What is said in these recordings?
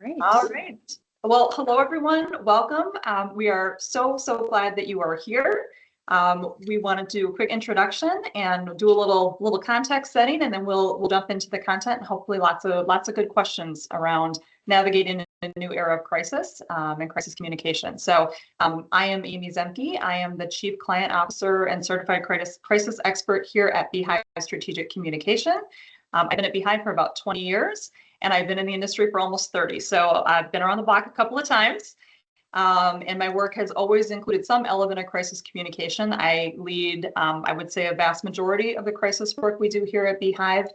Right. All right. Well, hello, everyone. Welcome. We are so glad that you are here. We want to do a quick introduction and do a little context setting, and then we'll jump into the content and hopefully lots of good questions around navigating a new era of crisis and crisis communication. So I am Ayme Zemke. I am the Chief Client Officer and Certified Crisis Expert here at Beehive Strategic Communication. I've been at Beehive for about 20 years. And I've been in the industry for almost 30. So I've been around the block a couple of times. And my work has always included some element of crisis communication. I lead, I would say, a vast majority of the crisis work we do here at Beehive.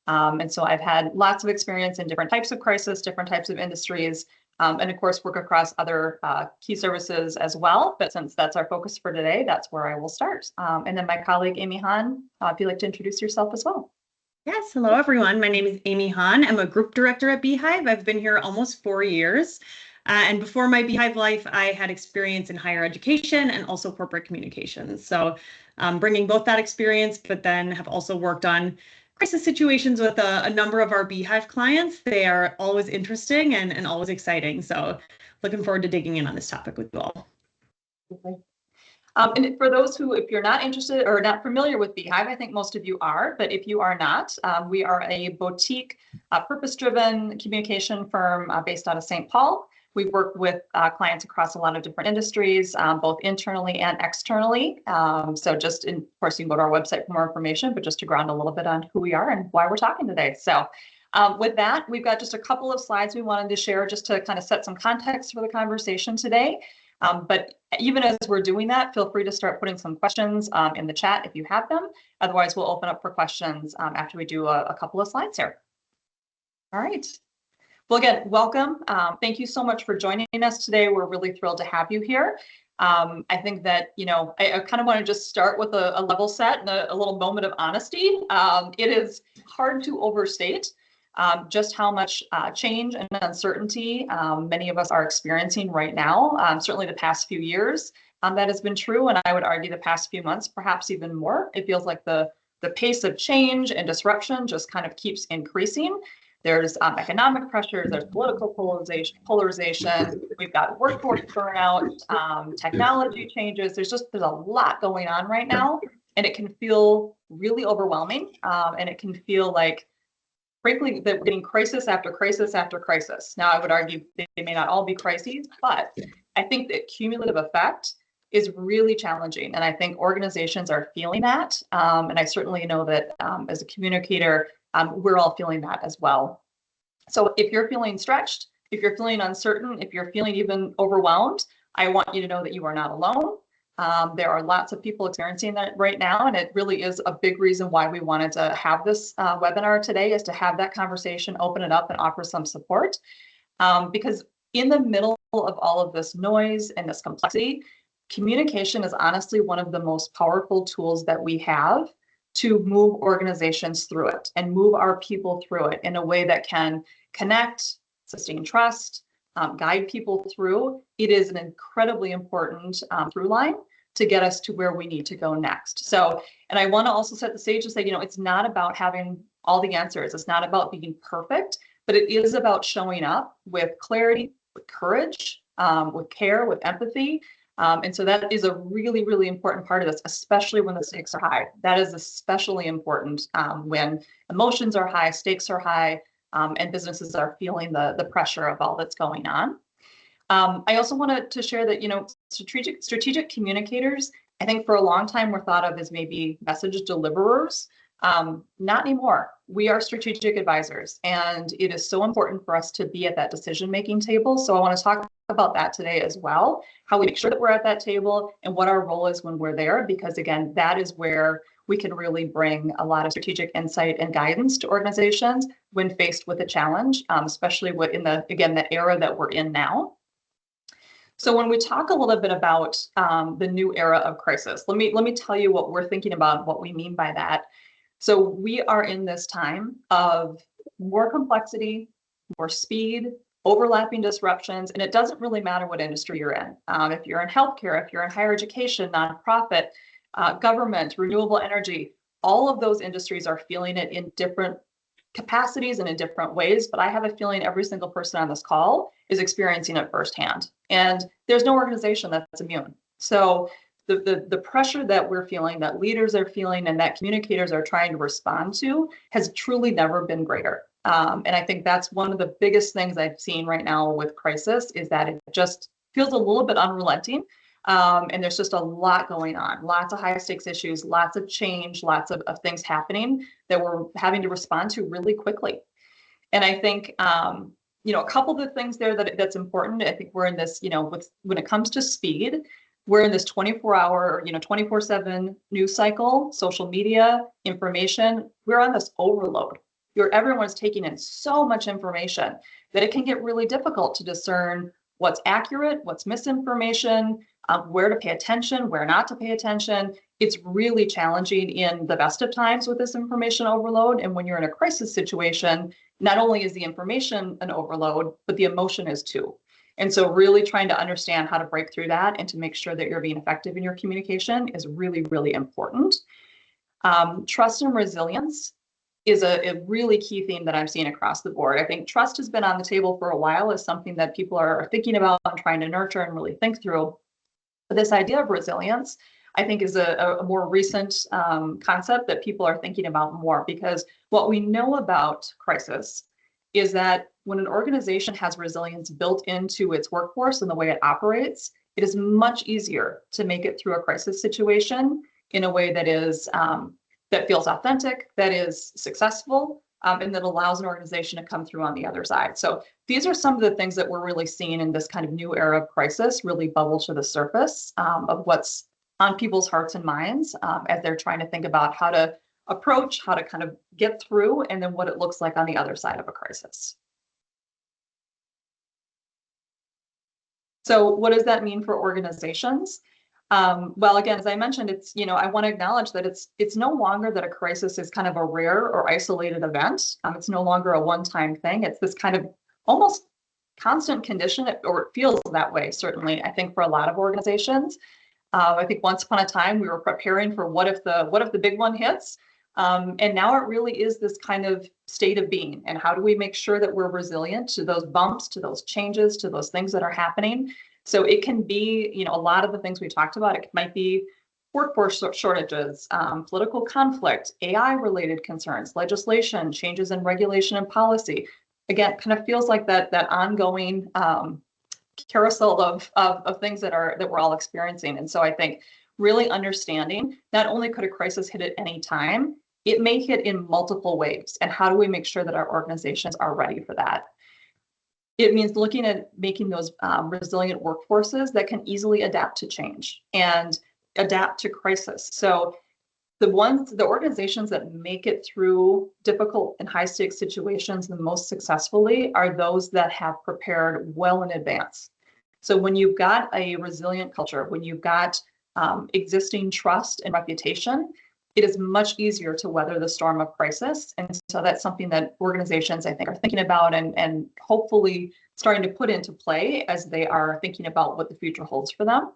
And so I've had lots of experience in different types of crisis, different types of industries, and of course, work across other key services as well. But since that's our focus for today, that's where I will start. And then my colleague, Ayme Hahn, if you'd like to introduce yourself as well. Yes, hello everyone. My name is Ayme Hahn. I'm a group director at Beehive. I've been here almost 4 years. And before my Beehive life, I had experience in higher education and also corporate communications. So bringing both that experience, but then have also worked on crisis situations with a number of our Beehive clients. They are always interesting and always exciting. So looking forward to digging in on this topic with you all. Okay. And for those who, if you're not interested or not familiar with Beehive, I think most of you are, but if you are not, we are a boutique, purpose-driven communication firm based out of St. Paul. We work with clients across a lot of different industries, both internally and externally. So just, of course, you can go to our website for more information, but just to ground a little bit on who we are and why we're talking today. So with that, we've got just a couple of slides we wanted to share just to kind of set some context for the conversation today. But even as we're doing that, feel free to start putting some questions in the chat if you have them. Otherwise, we'll open up for questions after we do a couple of slides here. All right. Well, again, welcome. Thank you so much for joining us today. We're really thrilled to have you here. I think that, I kind of want to just start with a level set and a little moment of honesty. It is hard to overstate just how much change and uncertainty many of us are experiencing right now. Certainly the past few years, that has been true. And I would argue the past few months, perhaps even more. It feels like the pace of change and disruption just kind of keeps increasing. There's economic pressures, there's political polarization, we've got workforce burnout, technology changes. There's a lot going on right now. And it can feel really overwhelming. And it can feel like, frankly, that we're getting crisis after crisis after crisis. Now, I would argue they may not all be crises, but I think the cumulative effect is really challenging. And I think organizations are feeling that. And I certainly know that as a communicator, we're all feeling that as well. So if you're feeling stretched, if you're feeling uncertain, if you're feeling even overwhelmed, I want you to know that you are not alone. There are lots of people experiencing that right now, and it really is a big reason why we wanted to have this webinar today, is to have that conversation, open it up and offer some support. Because in the middle of all of this noise and this complexity, communication is honestly one of the most powerful tools that we have to move organizations through it and move our people through it in a way that can connect, sustain trust, guide people through. It is an incredibly important through line to get us to where we need to go next. So, and I want to also set the stage to say, it's not about having all the answers. It's not about being perfect, but it is about showing up with clarity, with courage, with care, with empathy. And so that is a really, really important part of this, especially when the stakes are high. That is especially important when emotions are high, stakes are high, and businesses are feeling the pressure of all that's going on. I also wanted to share that, strategic communicators, I think for a long time were thought of as maybe message deliverers. Not anymore. We are strategic advisors, and it is so important for us to be at that decision-making table. So I want to talk about that today as well, how we make sure that we're at that table and what our role is when we're there, because again, that is where we can really bring a lot of strategic insight and guidance to organizations when faced with a challenge, especially in the era that we're in now. So when we talk a little bit about the new era of crisis, let me tell you what we're thinking about, what we mean by that. So we are in this time of more complexity, more speed, overlapping disruptions, and it doesn't really matter what industry you're in. If you're in healthcare, if you're in higher education, nonprofit, government, renewable energy, all of those industries are feeling it in different capacities and in different ways, but I have a feeling every single person on this call is experiencing it firsthand. And there's no organization that's immune. So the pressure that we're feeling, that leaders are feeling, and that communicators are trying to respond to has truly never been greater. And I think that's one of the biggest things I've seen right now with Crisis is that it just feels a little bit unrelenting. And there's just a lot going on, lots of high stakes issues, lots of change, lots of things happening that we're having to respond to really quickly. And I think, a couple of the things there that's important. I think we're in this, when it comes to speed, we're in this 24-hour, 24/7 news cycle, social media, information. We're on this overload. Everyone's taking in so much information that it can get really difficult to discern what's accurate, what's misinformation, where to pay attention, where not to pay attention. It's really challenging in the best of times with this information overload. And when you're in a crisis situation, not only is the information an overload, but the emotion is too. And so really trying to understand how to break through that and to make sure that you're being effective in your communication is really, really important. Trust and resilience is a really key theme that I'm seeing across the board. I think trust has been on the table for a while as something that people are thinking about and trying to nurture and really think through. But this idea of resilience, I think, is a more recent concept that people are thinking about more, because what we know about crisis is that when an organization has resilience built into its workforce and the way it operates, it is much easier to make it through a crisis situation in a way that is that feels authentic, that is successful, and that allows an organization to come through on the other side. So these are some of the things that we're really seeing in this kind of new era of crisis really bubble to the surface of what's on people's hearts and minds as they're trying to think about how to approach, how to kind of get through, and then what it looks like on the other side of a crisis. So what does that mean for organizations? Well, again, as I mentioned, I want to acknowledge that it's no longer that a crisis is kind of a rare or isolated event. It's no longer a one-time thing. It's this kind of almost constant condition, or it feels that way, certainly, I think, for a lot of organizations. I think once upon a time we were preparing for what if the big one hits, and now it really is this kind of state of being. And how do we make sure that we're resilient to those bumps, to those changes, to those things that are happening? So it can be, a lot of the things we talked about. It might be workforce shortages, political conflict, AI-related concerns, legislation, changes in regulation and policy. Again, kind of feels like that ongoing carousel of things that we're all experiencing. And so I think really understanding not only could a crisis hit at any time, it may hit in multiple waves. And how do we make sure that our organizations are ready for that? It means looking at making those resilient workforces that can easily adapt to change and adapt to crisis. So the organizations that make it through difficult and high stakes situations the most successfully are those that have prepared well in advance. So when you've got a resilient culture, when you've got existing trust and reputation, it is much easier to weather the storm of crisis. And so that's something that organizations, I think, are thinking about and hopefully starting to put into play as they are thinking about what the future holds for them.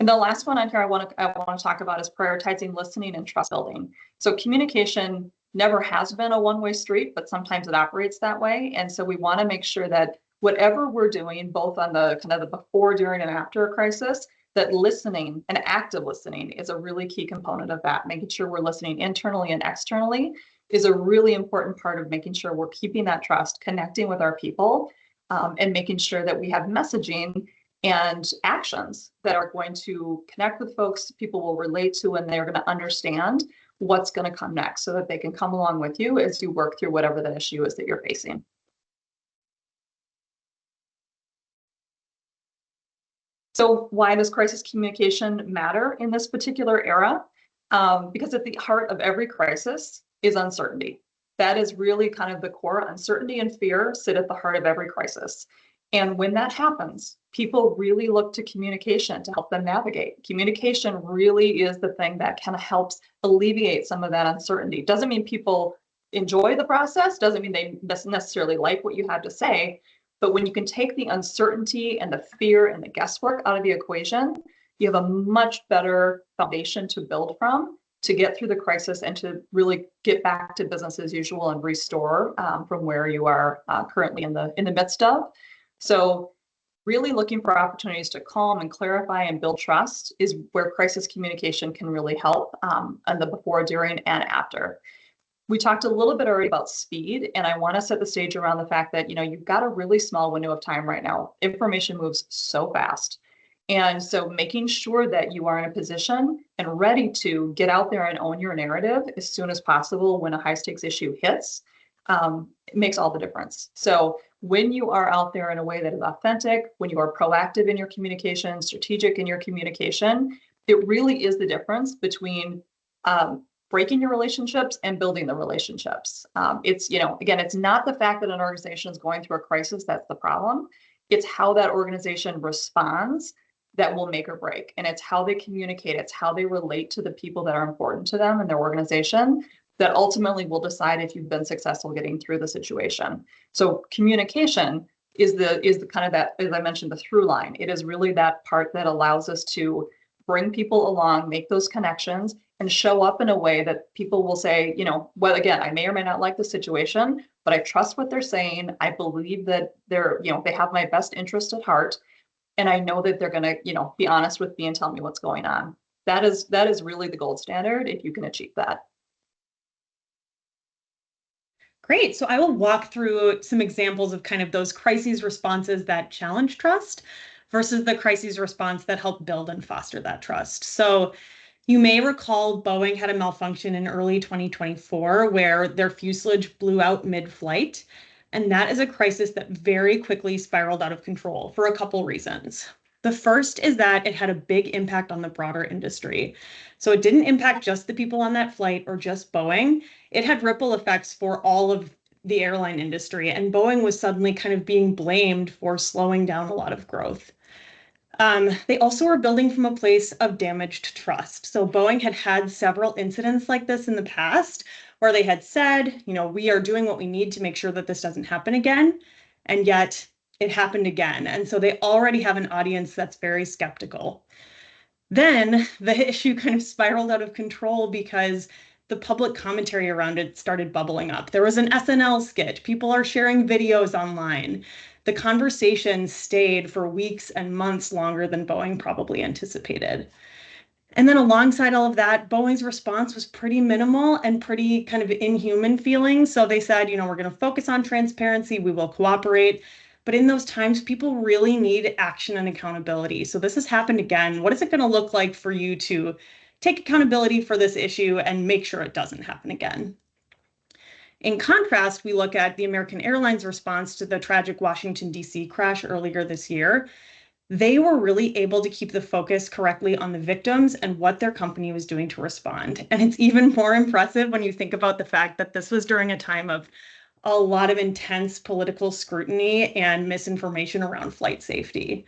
And the last one on here I want to talk about is prioritizing listening and trust building. So communication never has been a one-way street, but sometimes it operates that way. And so we want to make sure that whatever we're doing, both on the kind of the before, during, and after a crisis, that listening and active listening is a really key component of that. Making sure we're listening internally and externally is a really important part of making sure we're keeping that trust, connecting with our people, and making sure that we have messaging and actions that are going to connect with folks people will relate to, and they're going to understand what's going to come next so that they can come along with you as you work through whatever the issue is that you're facing. So why does crisis communication matter in this particular era? Because at the heart of every crisis is uncertainty. That is really kind of the core. Uncertainty and fear sit at the heart of every crisis. And when that happens, people really look to communication to help them navigate. Communication really is the thing that kind of helps alleviate some of that uncertainty. Doesn't mean people enjoy the process, doesn't mean they necessarily like what you have to say, but when you can take the uncertainty and the fear and the guesswork out of the equation, you have a much better foundation to build from to get through the crisis and to really get back to business as usual and restore from where you are currently in the midst of. So really looking for opportunities to calm and clarify and build trust is where crisis communication can really help on the before, during, and after. We talked a little bit already about speed, and I want to set the stage around the fact that, you've got a really small window of time right now. Information moves so fast. And so making sure that you are in a position and ready to get out there and own your narrative as soon as possible when a high stakes issue hits, it makes all the difference. So when you are out there in a way that is authentic, when you are proactive in your communication, strategic in your communication, it really is the difference between breaking your relationships and building the relationships. It's, again, it's not the fact that an organization is going through a crisis that's the problem. It's how that organization responds that will make or break. And it's how they communicate. It's how they relate to the people that are important to them and their organization that ultimately will decide if you've been successful getting through the situation. So communication is the kind of that, as I mentioned, the through line. It is really that part that allows us to bring people along, make those connections, and show up in a way that people will say, well, again, I may or may not like the situation, but I trust what they're saying. I believe that they're, they have my best interest at heart. And I know that they're going to, be honest with me and tell me what's going on. That is really the gold standard if you can achieve that. Great. So I will walk through some examples of kind of those crises responses that challenge trust versus the crises response that help build and foster that trust. So you may recall Boeing had a malfunction in early 2024 where their fuselage blew out mid-flight. And that is a crisis that very quickly spiraled out of control for a couple reasons. The first is that it had a big impact on the broader industry. So it didn't impact just the people on that flight or just Boeing. It had ripple effects for all of the airline industry. And Boeing was suddenly kind of being blamed for slowing down a lot of growth. They also were building from a place of damaged trust. So Boeing had had several incidents like this in the past where they had said, we are doing what we need to make sure that this doesn't happen again. And yet it happened again. And so they already have an audience that's very skeptical. Then the issue kind of spiraled out of control because the public commentary around it started bubbling up. There was an SNL skit. People are sharing videos online. The conversation stayed for weeks and months longer than Boeing probably anticipated. And then alongside all of that, Boeing's response was pretty minimal and pretty kind of inhuman feeling. So they said, we're going to focus on transparency. We will cooperate. But in those times, people really need action and accountability. So this has happened again. What is it going to look like for you to take accountability for this issue and make sure it doesn't happen again? In contrast, we look at the American Airlines response to the tragic Washington, D.C. crash earlier this year. They were really able to keep the focus correctly on the victims and what their company was doing to respond. And it's even more impressive when you think about the fact that this was during a time of a lot of intense political scrutiny and misinformation around flight safety.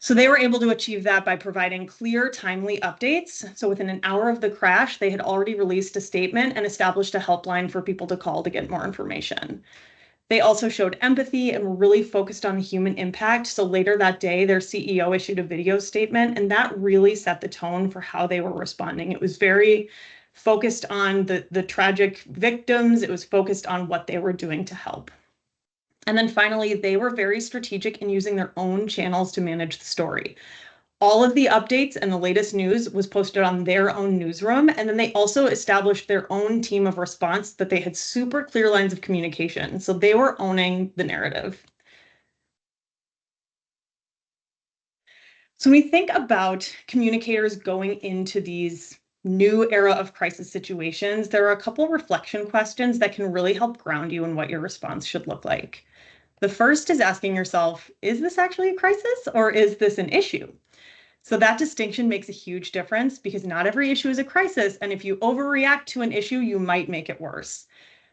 So they were able to achieve that by providing clear, timely updates. So within an hour of the crash, they had already released a statement and established a helpline for people to call to get more information. They also showed empathy and were really focused on the human impact. So later that day, their CEO issued a video statement, and that really set the tone for how they were responding. It was very focused on the tragic victims. It was focused on what they were doing to help. And then finally, they were very strategic in using their own channels to manage the story. All of the updates and the latest news was posted on their own newsroom. And then they also established their own team of response that they had super clear lines of communication. So they were owning the narrative. So when we think about communicators going into these new era of crisis situations, there are a couple reflection questions that can really help ground you in what your response should look like. The first is asking yourself, is this actually a crisis or is this an issue? So that distinction makes a huge difference because not every issue is a crisis. And if you overreact to an issue, you might make it worse.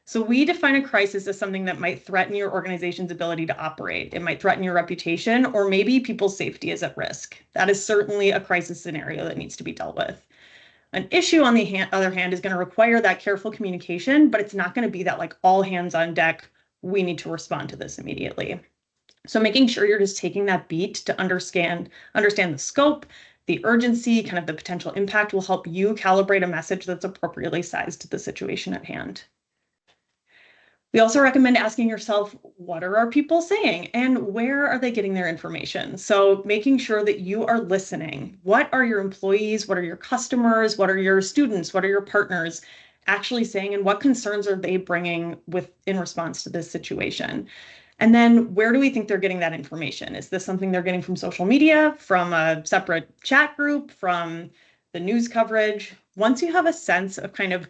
So we define a crisis as something that might threaten your organization's ability to operate. It might threaten your reputation, or maybe people's safety is at risk. That is certainly a crisis scenario that needs to be dealt with. An issue, on the other hand, is going to require that careful communication, but it's not going to be that like all hands on deck, we need to respond to this immediately. So making sure you're just taking that beat to understand the scope, the urgency, kind of the potential impact will help you calibrate a message that's appropriately sized to the situation at hand. We also recommend asking yourself, what are our people saying and where are they getting their information? So making sure that you are listening. What are your employees? What are your customers? What are your students? What are your partners actually saying? And what concerns are they bringing in response to this situation? And then where do we think they're getting that information? Is this something they're getting from social media, from a separate chat group, from the news coverage? Once you have a sense of kind of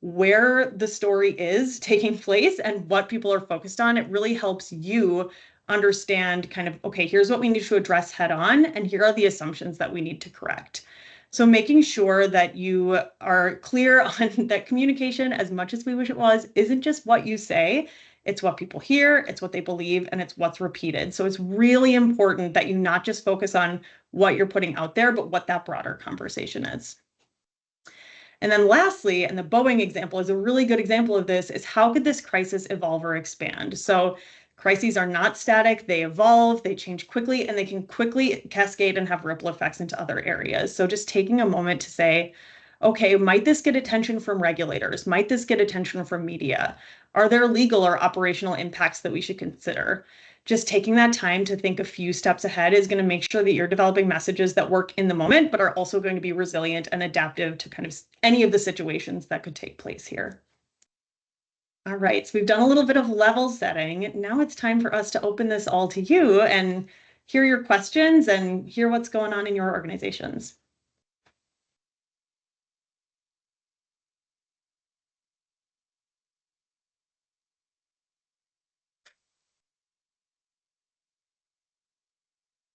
where the story is taking place and what people are focused on, it really helps you understand kind of, okay, here's what we need to address head on, and here are the assumptions that we need to correct. So making sure that you are clear on that communication, as much as we wish it was, isn't just what you say, it's what people hear, it's what they believe, and it's what's repeated. So it's really important that you not just focus on what you're putting out there, but what that broader conversation is. And then lastly, and the Boeing example is a really good example of this, is how could this crisis evolve or expand? So crises are not static, they evolve, they change quickly, and they can quickly cascade and have ripple effects into other areas. So just taking a moment to say, okay, might this get attention from regulators? Might this get attention from media? Are there legal or operational impacts that we should consider? Just taking that time to think a few steps ahead is going to make sure that you're developing messages that work in the moment, but are also going to be resilient and adaptive to kind of any of the situations that could take place here. All right, so we've done a little bit of level setting. Now it's time for us to open this all to you and hear your questions and hear what's going on in your organizations.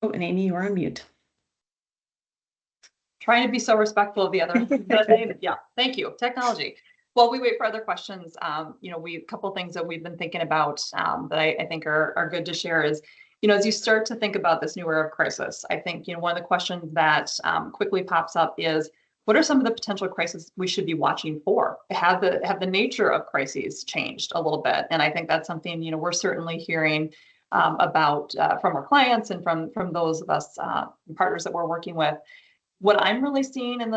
Oh, and Ayme, you're on mute. Trying to be so respectful of the other. Yeah, thank you. Technology. While we wait for other questions, a couple things that we've been thinking about that I think are good to share is, as you start to think about this new era of crisis, I think, one of the questions that quickly pops up is, what are some of the potential crises we should be watching for? Have the nature of crises changed a little bit? And I think that's something, we're certainly hearing about from our clients and from those of us partners that we're working with. What I'm really seeing in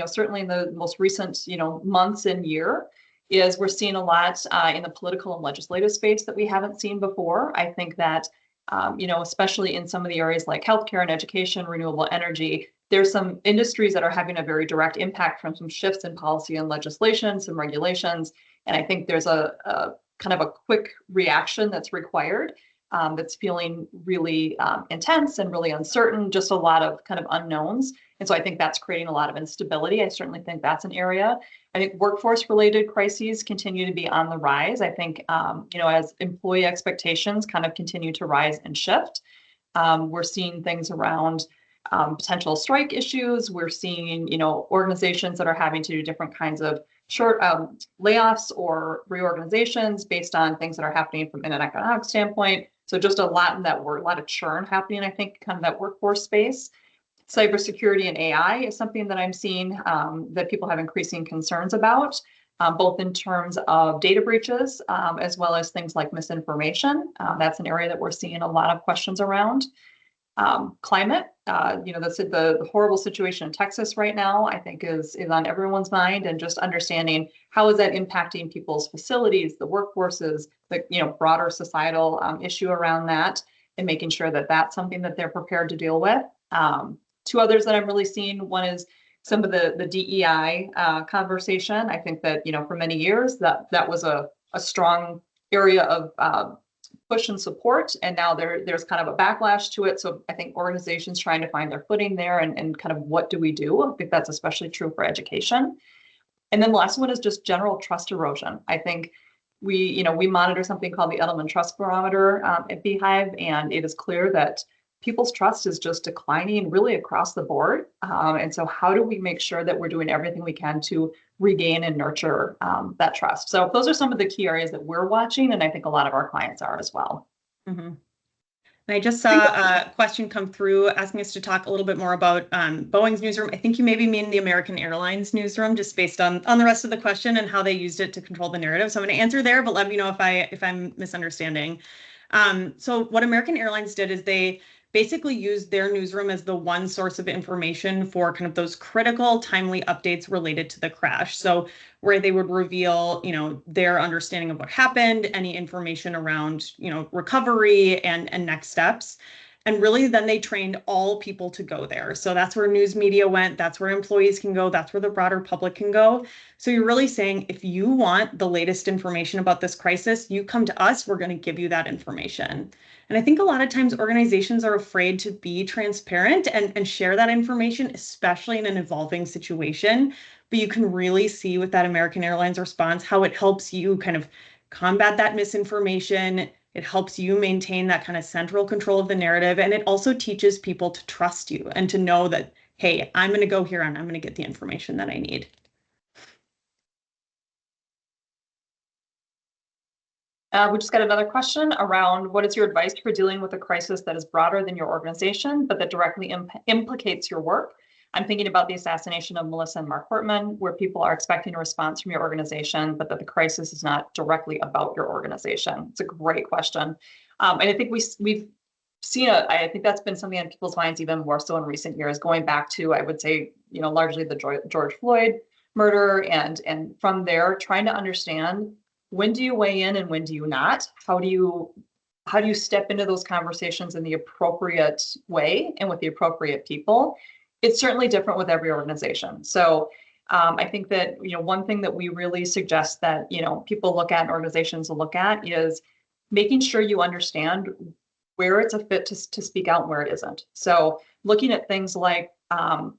certainly in the most recent, months and year is we're seeing a lot in the political and legislative space that we haven't seen before. I think that, especially in some of the areas like healthcare and education, renewable energy, there's some industries that are having a very direct impact from some shifts in policy and legislation, some regulations. And I think there's a kind of a quick reaction that's required. That's feeling really intense and really uncertain, just a lot of kind of unknowns. And so I think that's creating a lot of instability. I certainly think that's an area. I think workforce-related crises continue to be on the rise. I think, as employee expectations kind of continue to rise and shift, we're seeing things around potential strike issues. We're seeing, organizations that are having to do different kinds of short layoffs or reorganizations based on things that are happening from an economic standpoint. So just a lot of churn happening, I think, kind of that workforce space. Cybersecurity and AI is something that I'm seeing that people have increasing concerns about, both in terms of data breaches, as well as things like misinformation. That's an area that we're seeing a lot of questions around. Climate, the horrible situation in Texas right now, I think is on everyone's mind, and just understanding how is that impacting people's facilities, the workforces, the broader societal issue around that, and making sure that that's something that they're prepared to deal with. Two others that I'm really seeing, one is some of the DEI conversation. I think that, for many years that was a strong area of push and support, and now there's kind of a backlash to it. So I think organizations trying to find their footing there and kind of what do we do? I think that's especially true for education. And then the last one is just general trust erosion. I think we monitor something called the Edelman Trust Barometer at Beehive, and it is clear that people's trust is just declining really across the board. And so how do we make sure that we're doing everything we can to regain and nurture that trust? So those are some of the key areas that we're watching, and I think a lot of our clients are as well. Mm-hmm. And I just saw a question come through asking us to talk a little bit more about Boeing's newsroom. I think you maybe mean the American Airlines newsroom, just based on the rest of the question and how they used it to control the narrative. So I'm going to answer there, but let me know if I'm misunderstanding. So what American Airlines did is they basically used their newsroom as the one source of information for kind of those critical, timely updates related to the crash. So where they would reveal, their understanding of what happened, any information around, recovery and next steps. And really, then they trained all people to go there. So that's where news media went. That's where employees can go. That's where the broader public can go. So you're really saying, if you want the latest information about this crisis, you come to us, we're going to give you that information. And I think a lot of times organizations are afraid to be transparent and share that information, especially in an evolving situation. But you can really see with that American Airlines response how it helps you kind of combat that misinformation. It helps you maintain that kind of central control of the narrative. And it also teaches people to trust you and to know that, hey, I'm going to go here and I'm going to get the information that I need. We just got another question around what is your advice for dealing with a crisis that is broader than your organization, but that directly implicates your work? I'm thinking about the assassination of Melissa and Mark Hortman, where people are expecting a response from your organization, but that the crisis is not directly about your organization. It's a great question. And I think we've seen I think that's been something on people's minds even more so in recent years, going back to, I would say, largely the George Floyd murder. And from there, trying to understand, when do you weigh in and when do you not? How do you step into those conversations in the appropriate way and with the appropriate people? It's certainly different with every organization. So I think that, one thing that we really suggest that, people look at and organizations will look at is making sure you understand where it's a fit to speak out and where it isn't. So looking at things like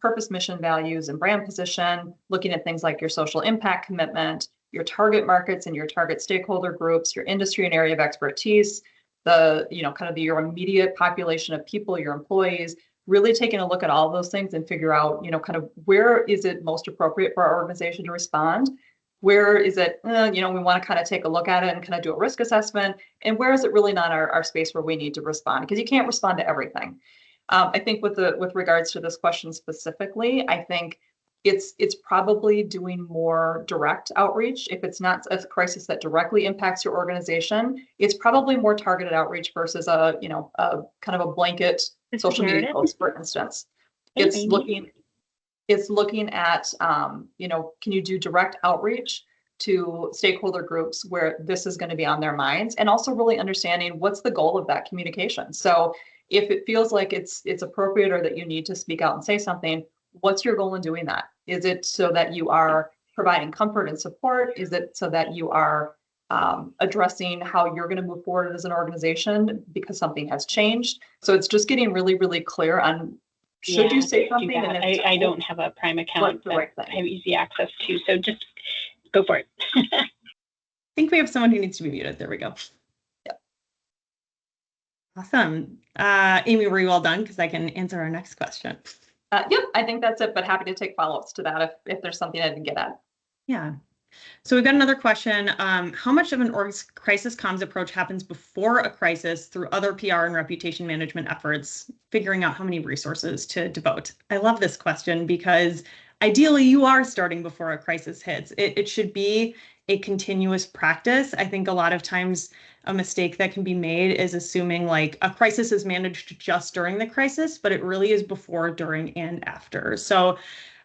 purpose, mission, values, and brand position, looking at things like your social impact commitment, your target markets and your target stakeholder groups, your industry and area of expertise, your immediate population of people, your employees, really taking a look at all of those things and figure out, kind of where is it most appropriate for our organization to respond? Where is it, we want to kind of take a look at it and kind of do a risk assessment, and where is it really not our space where we need to respond? Because you can't respond to everything. I think with regards to this question specifically, I think it's probably doing more direct outreach. If it's not a crisis that directly impacts your organization, it's probably more targeted outreach versus a kind of a blanket social media post, for instance. It's looking at, can you do direct outreach to stakeholder groups where this is going to be on their minds, and also really understanding what's the goal of that communication. So if it feels like it's appropriate or that you need to speak out and say something, what's your goal in doing that? Is it so that you are providing comfort and support? Is it so that you are addressing how you're going to move forward as an organization because something has changed? So it's just getting really, really clear on, should you say something? And I don't have a Prime account that I have easy access to, so just go for it. I think we have someone who needs to be muted. There we go. Yep. Awesome. Ayme, were you all done? Because I can answer our next question. Yep, I think that's it, but happy to take follow-ups to that if there's something I didn't get at. Yeah. So we've got another question. How much of an org's crisis comms approach happens before a crisis through other PR and reputation management efforts, figuring out how many resources to devote? I love this question because ideally you are starting before a crisis hits. It should be a continuous practice. I think a lot of times a mistake that can be made is assuming like a crisis is managed just during the crisis, but it really is before, during, and after. So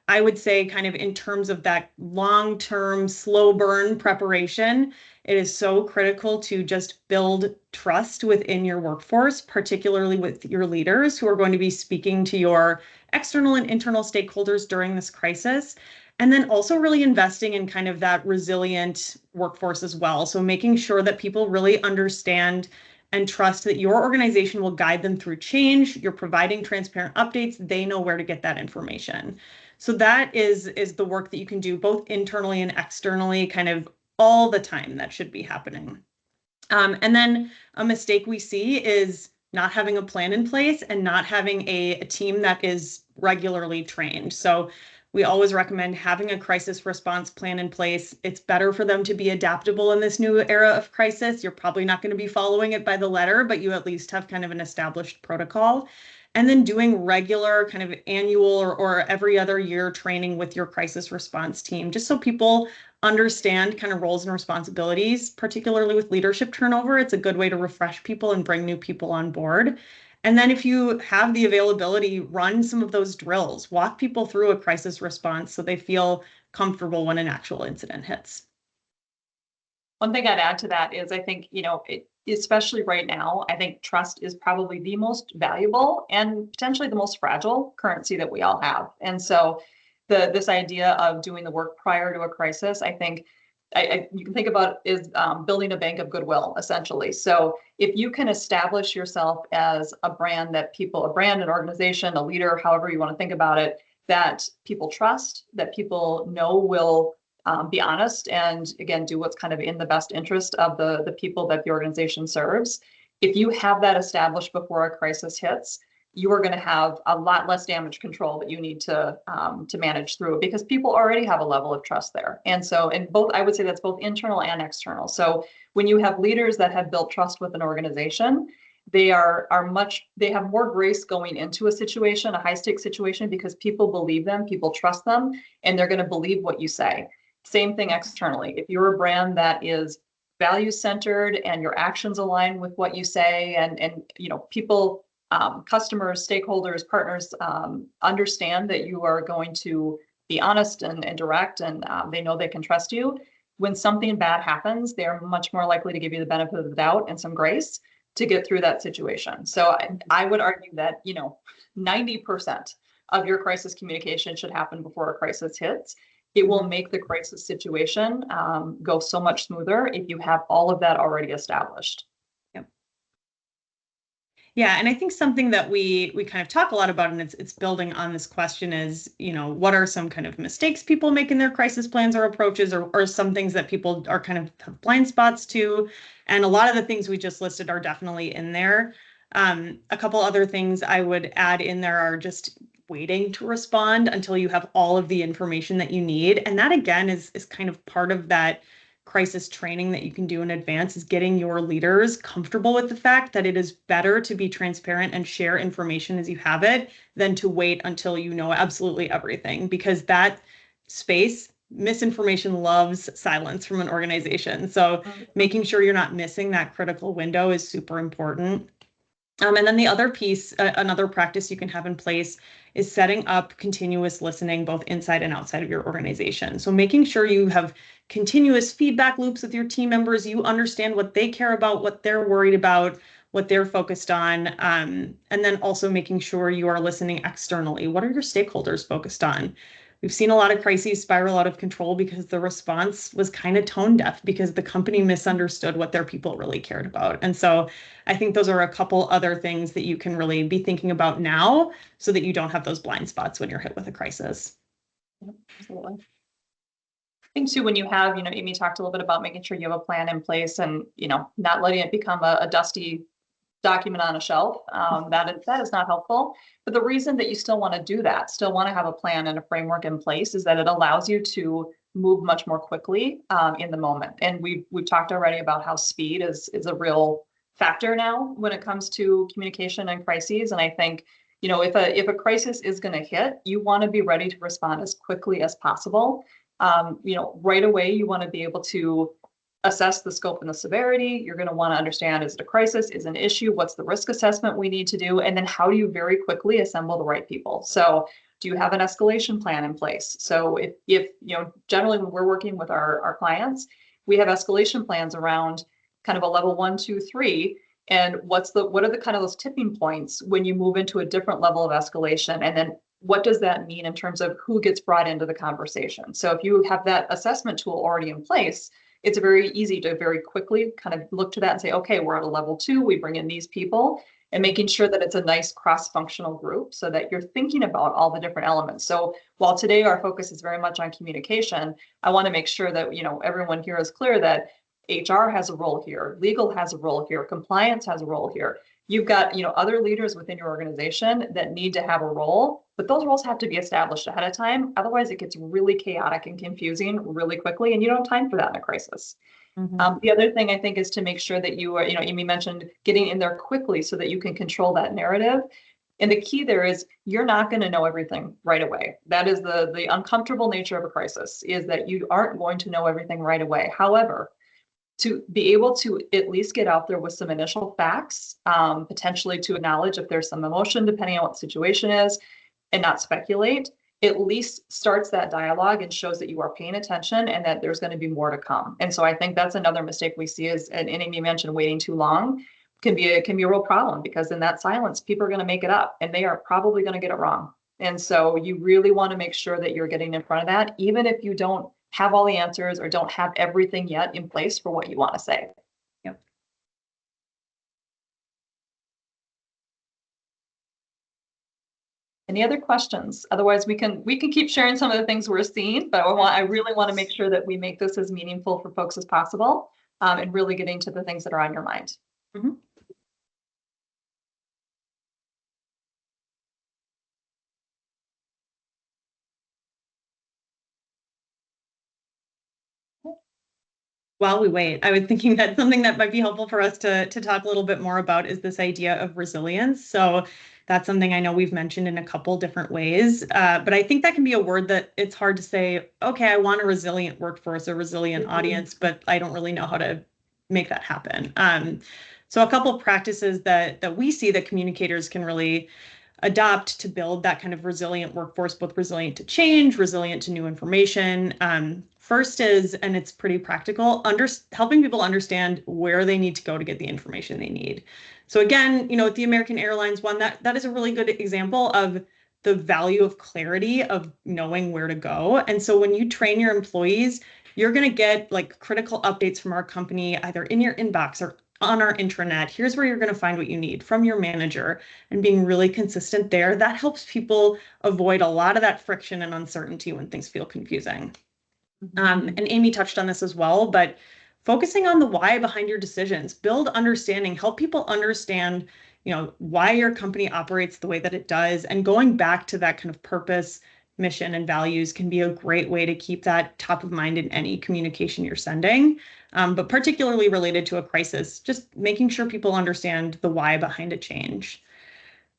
I would say kind of in terms of that long-term slow burn preparation, it is so critical to just build trust within your workforce, particularly with your leaders who are going to be speaking to your external and internal stakeholders during this crisis. And then also really investing in kind of that resilient workforce as well. So making sure that people really understand and trust that your organization will guide them through change. You're providing transparent updates. They know where to get that information. So that is the work that you can do both internally and externally, kind of all the time. That should be happening. And then a mistake we see is not having a plan in place and not having a team that is regularly trained. So we always recommend having a crisis response plan in place. It's better for them to be adaptable in this new era of crisis. You're probably not going to be following it by the letter, but you at least have kind of an established protocol. And then doing regular kind of annual or every other year training with your crisis response team, just so people understand kind of roles and responsibilities, particularly with leadership turnover. It's a good way to refresh people and bring new people on board. And then if you have the availability, run some of those drills, walk people through a crisis response so they feel comfortable when an actual incident hits. One thing I'd add to that is I think, especially right now, I think trust is probably the most valuable and potentially the most fragile currency that we all have. And so this idea of doing the work prior to a crisis, I think you can think about it as building a bank of goodwill, essentially. So if you can establish yourself as a brand, an organization, a leader, however you want to think about it, that people trust, that people know will be honest, and again, do what's kind of in the best interest of the people that the organization serves. If you have that established before a crisis hits, you are going to have a lot less damage control that you need to manage through, because people already have a level of trust there. And so, I would say that's both internal and external. So when you have leaders that have built trust with an organization, they have more grace going into a situation, a high stakes situation, because people believe them, people trust them, and they're going to believe what you say. Same thing externally. If you're a brand that is value centered and your actions align with what you say, and people, customers, stakeholders, partners understand that you are going to be honest and direct, and they know they can trust you. When something bad happens, they're much more likely to give you the benefit of the doubt and some grace to get through that situation. So I would argue that 90% of your crisis communication should happen before a crisis hits. It will make the crisis situation go so much smoother if you have all of that already established. Yeah, and I think something that we kind of talk a lot about, and it's building on this question, is, what are some kind of mistakes people make in their crisis plans or approaches, or some things that people are kind of have blind spots to. And a lot of the things we just listed are definitely in there. A couple other things I would add in there are just waiting to respond until you have all of the information that you need. And that, again, is kind of part of that crisis training that you can do in advance, is getting your leaders comfortable with the fact that it is better to be transparent and share information as you have it than to wait until you know absolutely everything, because that space, misinformation loves silence from an organization. So making sure you're not missing that critical window is super important. And then the other piece, another practice you can have in place, is setting up continuous listening both inside and outside of your organization. So making sure you have continuous feedback loops with your team members, you understand what they care about, what they're worried about, what they're focused on, and then also making sure you are listening externally. What are your stakeholders focused on? We've seen a lot of crises spiral out of control because the response was kind of tone deaf, because the company misunderstood what their people really cared about. And so I think those are a couple other things that you can really be thinking about now so that you don't have those blind spots when you're hit with a crisis. Yep, absolutely. I think too, when you have, Ayme talked a little bit about making sure you have a plan in place, and, not letting it become a dusty document on a shelf. That is not helpful. But the reason that you still want to do that, still want to have a plan and a framework in place, is that it allows you to move much more quickly in the moment. And we've talked already about how speed is a factor now when it comes to communication and crises. And I think, if a crisis is going to hit, you want to be ready to respond as quickly as possible. Right away, you want to be able to assess the scope and the severity. You're going to want to understand, is it a crisis, is it an issue, what's the risk assessment we need to do, and then how do you very quickly assemble the right people? So do you have an escalation plan in place? So if generally when we're working with our clients, we have escalation plans around kind of a level 1, 2, 3, and what are the kind of those tipping points when you move into a different level of escalation, and then what does that mean in terms of who gets brought into the conversation? So if you have that assessment tool already in place, it's very easy to very quickly kind of look to that and say, okay, we're at a level 2, we bring in these people, and making sure that it's a nice cross-functional group so that you're thinking about all the different elements. So while today our focus is very much on communication, I want to make sure that, everyone here is clear that HR has a role here, legal has a role here, compliance has a role here. You've got, other leaders within your organization that need to have a role, but those roles have to be established ahead of time. Otherwise, it gets really chaotic and confusing really quickly, and you don't have time for that in a crisis. Mm-hmm. The other thing I think is to make sure that you are, Ayme mentioned getting in there quickly so that you can control that narrative. And the key there is you're not going to know everything right away. That is the uncomfortable nature of a crisis, is that you aren't going to know everything right away. However, to be able to at least get out there with some initial facts, potentially to acknowledge if there's some emotion, depending on what the situation is, and not speculate, at least starts that dialogue and shows that you are paying attention and that there's going to be more to come. And so I think that's another mistake we see is, and Ayme mentioned waiting too long can be a real problem, because in that silence, people are going to make it up and they are probably going to get it wrong. And so you really want to make sure that you're getting in front of that, even if you don't have all the answers or don't have everything yet in place for what you want to say. Yep. Any other questions? Otherwise, we can keep sharing some of the things we're seeing, but I really want to make sure that we make this as meaningful for folks as possible, and really getting to the things that are on your mind. Mm-hmm. While we wait, I was thinking that something that might be helpful for us to talk a little bit more about is this idea of resilience. So that's something I know we've mentioned in a couple different ways, but I think that can be a word that it's hard to say, okay, I want a resilient workforce, a resilient audience, but I don't really know how to make that happen. So a couple practices that we see that communicators can really adopt to build that kind of resilient workforce, both resilient to change, resilient to new information. First is, and it's pretty practical, helping people understand where they need to go to get the information they need. So again, with the American Airlines one, that is a really good example of the value of clarity, of knowing where to go. And so when you train your employees, you're going to get like critical updates from our company, either in your inbox or on our intranet. Here's where you're going to find what you need from your manager, and being really consistent there. That helps people avoid a lot of that friction and uncertainty when things feel confusing. And Ayme touched on this as well, but focusing on the why behind your decisions, build understanding, help people understand, why your company operates the way that it does, and going back to that kind of purpose, mission, and values can be a great way to keep that top of mind in any communication you're sending, but particularly related to a crisis, just making sure people understand the why behind a change.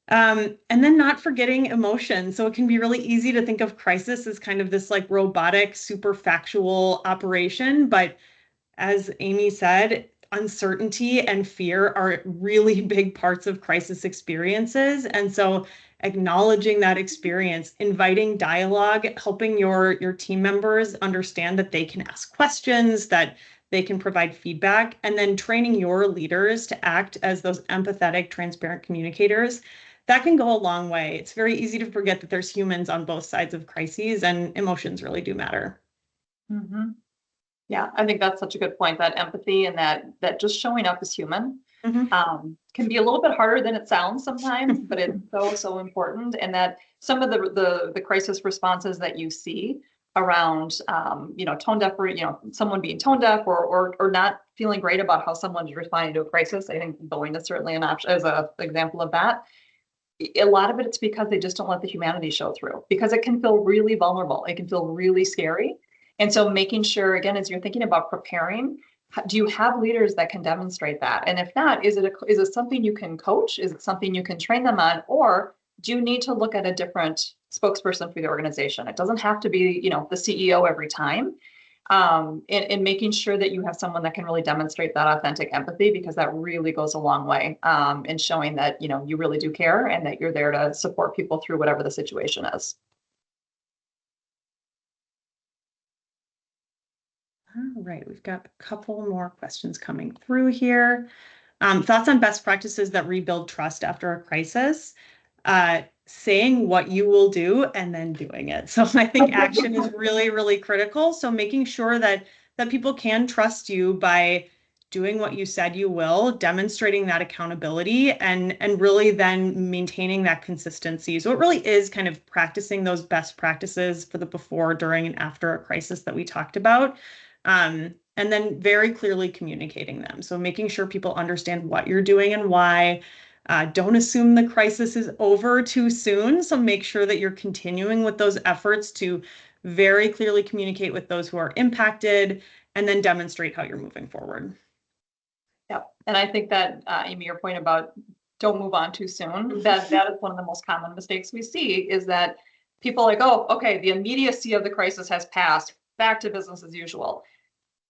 And then not forgetting emotion. So it can be really easy to think of crisis as kind of this like robotic, super factual operation. But as Ayme said, uncertainty and fear are really big parts of crisis experiences. And so acknowledging that experience, inviting dialogue, helping your team members understand that they can ask questions, that they can provide feedback, and then training your leaders to act as those empathetic, transparent communicators. That can go a long way. It's very easy to forget that there's humans on both sides of crises, and emotions really do matter. Mm-hmm. Yeah, I think that's such a good point, that empathy and that just showing up as human can be a little bit harder than it sounds sometimes, but it's so important. And that some of the crisis responses that you see around, tone deaf, or, someone being tone deaf or not feeling great about how someone's responding to a crisis. I think Boeing is certainly an option as an example of that. A lot of it's because they just don't let the humanity show through, because it can feel really vulnerable. It can feel really scary. And so making sure, again, as you're thinking about preparing, do you have leaders that can demonstrate that? And if not, is it something you can coach? Is it something you can train them on? Or do you need to look at a different spokesperson for the organization? It doesn't have to be, the CEO every time. And making sure that you have someone that can really demonstrate that authentic empathy, because that really goes a long way in showing that, you really do care and that you're there to support people through whatever the situation is. All right, we've got a couple more questions coming through here. Thoughts on best practices that rebuild trust after a crisis? Saying what you will do and then doing it. So I think action is really, really critical. So making sure that people can trust you by doing what you said you will, demonstrating that accountability, and really then maintaining that consistency. So it really is kind of practicing those best practices for the before, during, and after a crisis that we talked about. And then very clearly communicating them. So making sure people understand what you're doing and why. Don't assume the crisis is over too soon. So make sure that you're continuing with those efforts to very clearly communicate with those who are impacted, and then demonstrate how you're moving forward. Yep. And I think that, Ayme, your point about don't move on too soon, that is one of the most common mistakes we see, is that people are like, oh, okay, the immediacy of the crisis has passed, back to business as usual.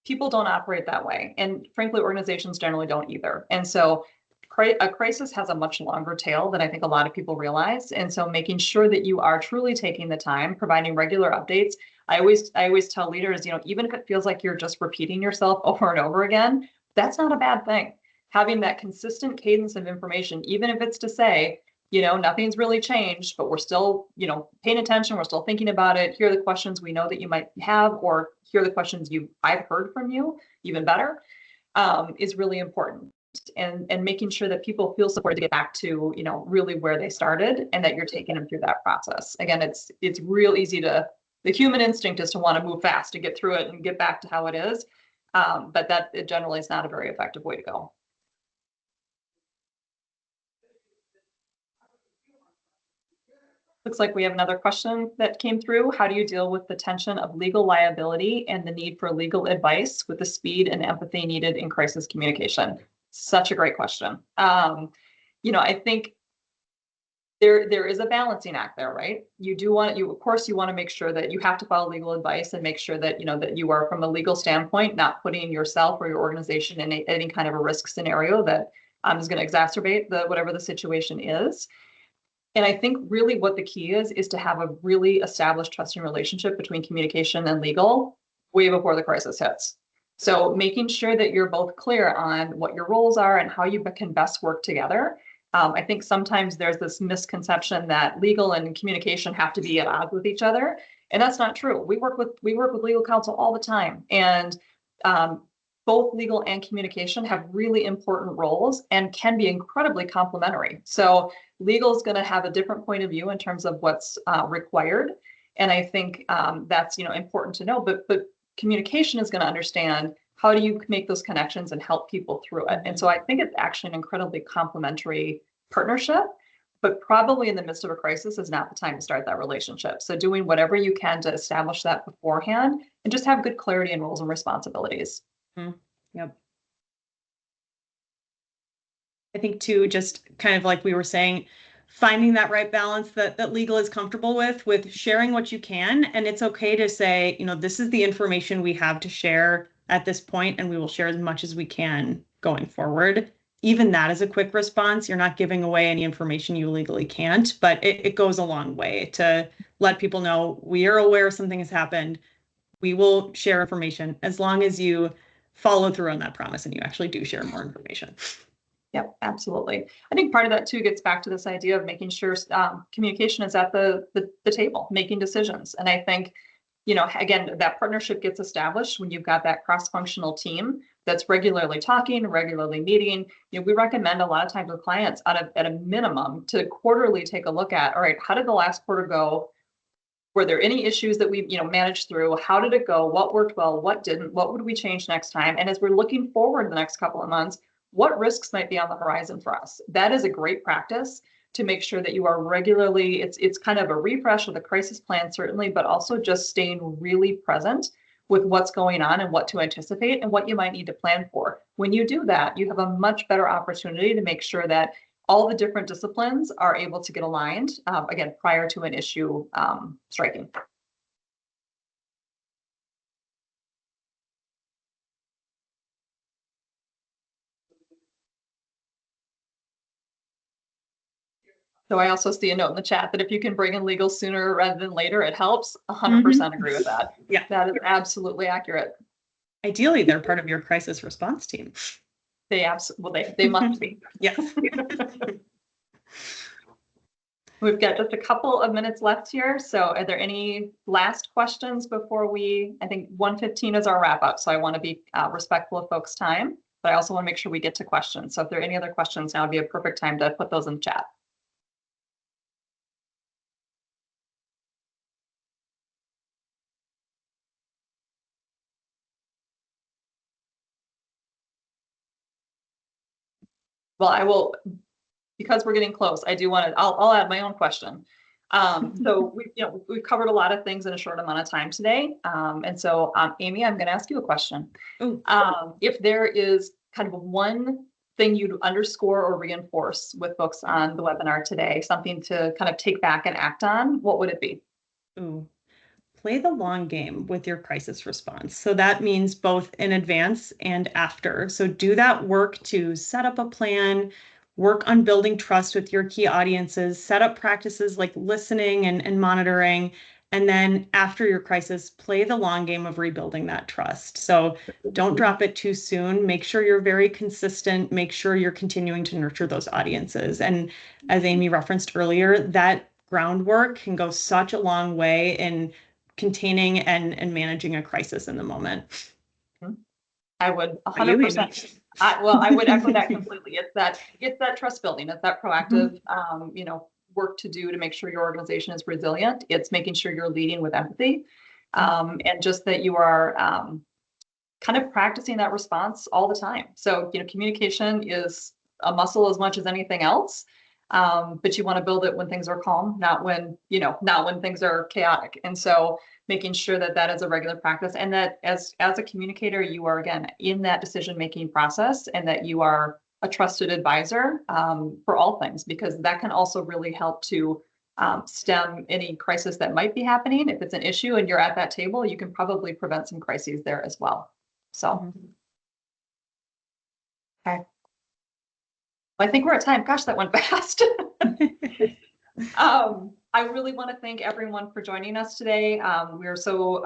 people don't operate that way. And frankly, organizations generally don't either. And so a crisis has a much longer tail than I think a lot of people realize. And so making sure that you are truly taking the time, providing regular updates. I always tell leaders, even if it feels like you're just repeating yourself over and over again, that's not a bad thing. Having that consistent cadence of information, even if it's to say, nothing's really changed, but we're still, paying attention. We're still thinking about it. Here are the questions we know that you might have, or here are the questions I've heard from you, even better, is really important. And making sure that people feel supported to get back to, really where they started, and that you're taking them through that process. Again, it's real easy the human instinct is to want to move fast to get through it and get back to how it is. But that generally is not a very effective way to go. Looks like we have another question that came through. How do you deal with the tension of legal liability and the need for legal advice with the speed and empathy needed in crisis communication? Such a great question. I think there is a balancing act there, right? Of course, you want to make sure that you have to follow legal advice and make sure that, that you are, from a legal standpoint, not putting yourself or your organization in any kind of a risk scenario that is going to exacerbate whatever the situation is. And I think really what the key is to have a really established trusting relationship between communication and legal way before the crisis hits. So making sure that you're both clear on what your roles are and how you can best work together. I think sometimes there's this misconception that legal and communication have to be at odds with each other, and that's not true. We work with legal counsel all the time, and both legal and communication have really important roles and can be incredibly complementary. So legal is going to have a different point of view in terms of what's required, and I think that's important to know. But communication is going to understand how do you make those connections and help people through it. And so I think it's actually an incredibly complementary partnership, but probably in the midst of a crisis is not the time to start that relationship. So doing whatever you can to establish that beforehand and just have good clarity in roles and responsibilities. Yep. I think too, just kind of like we were saying, finding that right balance that legal is comfortable with sharing what you can. And it's okay to say, this is the information we have to share at this point, and we will share as much as we can going forward. Even that is a quick response. You're not giving away any information you legally can't, but it goes a long way to let people know we are aware something has happened. We will share information as long as you follow through on that promise and you actually do share more information. Yep, absolutely. I think part of that too gets back to this idea of making sure communication is at the table, making decisions. And I think, again, that partnership gets established when you've got that cross-functional team that's regularly talking, regularly meeting. We recommend a lot of times with clients at a minimum to quarterly take a look at, all right, how did the last quarter go? Were there any issues that we managed through? How did it go? What worked well? What didn't? What would we change next time? And as we're looking forward the next couple of months, what risks might be on the horizon for us? That is a great practice to make sure that you are regularly, it's kind of a refresh of the crisis plan, certainly, but also just staying really present with what's going on and what to anticipate and what you might need to plan for. When you do that, you have a much better opportunity to make sure that all the different disciplines are able to get aligned, again, prior to an issue striking. So I also see a note in the chat that if you can bring in legal sooner rather than later, it helps. 100% agree with that. Yeah, that is absolutely accurate. Ideally, they're part of your crisis response team. They must be. Yes. We've got just a couple of minutes left here. So are there any last questions before I think 1:15 is our wrap up. So I want to be respectful of folks' time, but I also want to make sure we get to questions. So if there are any other questions, now would be a perfect time to put those in chat. Well, I will, because we're getting close, I do want to, I'll add my own question. So we've covered a lot of things in a short amount of time today. And so Ayme, I'm going to ask you a question. If there is kind of one thing you'd underscore or reinforce with folks on the webinar today, something to kind of take back and act on, what would it be? play the long game with your crisis response. So that means both in advance and after. So do that work to set up a plan, work on building trust with your key audiences, set up practices like listening and monitoring. And then after your crisis, play the long game of rebuilding that trust. So don't drop it too soon. Make sure you're very consistent. Make sure you're continuing to nurture those audiences. And as Ayme referenced earlier, that groundwork can go such a long way in containing and managing a crisis in the moment. I would 100%. I would echo that completely. It's that trust building. It's that proactive, work to do to make sure your organization is resilient. It's making sure you're leading with empathy, and just that you are kind of practicing that response all the time. So, communication is a muscle as much as anything else. But you want to build it when things are calm, not when things are chaotic. And so making sure that that is a regular practice, and that as a communicator, you are, again, in that decision-making process, and that you are a trusted advisor for all things, because that can also really help to stem any crisis that might be happening. If it's an issue and you're at that table, you can probably prevent some crises there as well. So, okay. I think we're at time. Gosh, that went fast. I really want to thank everyone for joining us today. We're so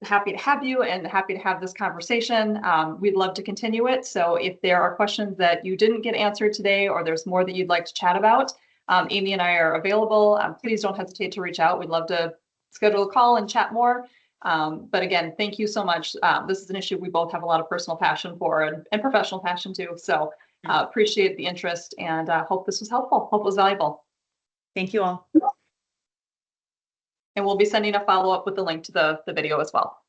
happy to have you and happy to have this conversation. We'd love to continue it. So if there are questions that you didn't get answered today, or there's more that you'd like to chat about, Ayme and I are available. Please don't hesitate to reach out. We'd love to schedule a call and chat more. But again, thank you so much. This is an issue we both have a lot of personal passion for, and professional passion too. So appreciate the interest, and hope this was helpful. Hope it was valuable. Thank you all. And we'll be sending a follow-up with the link to the video as well.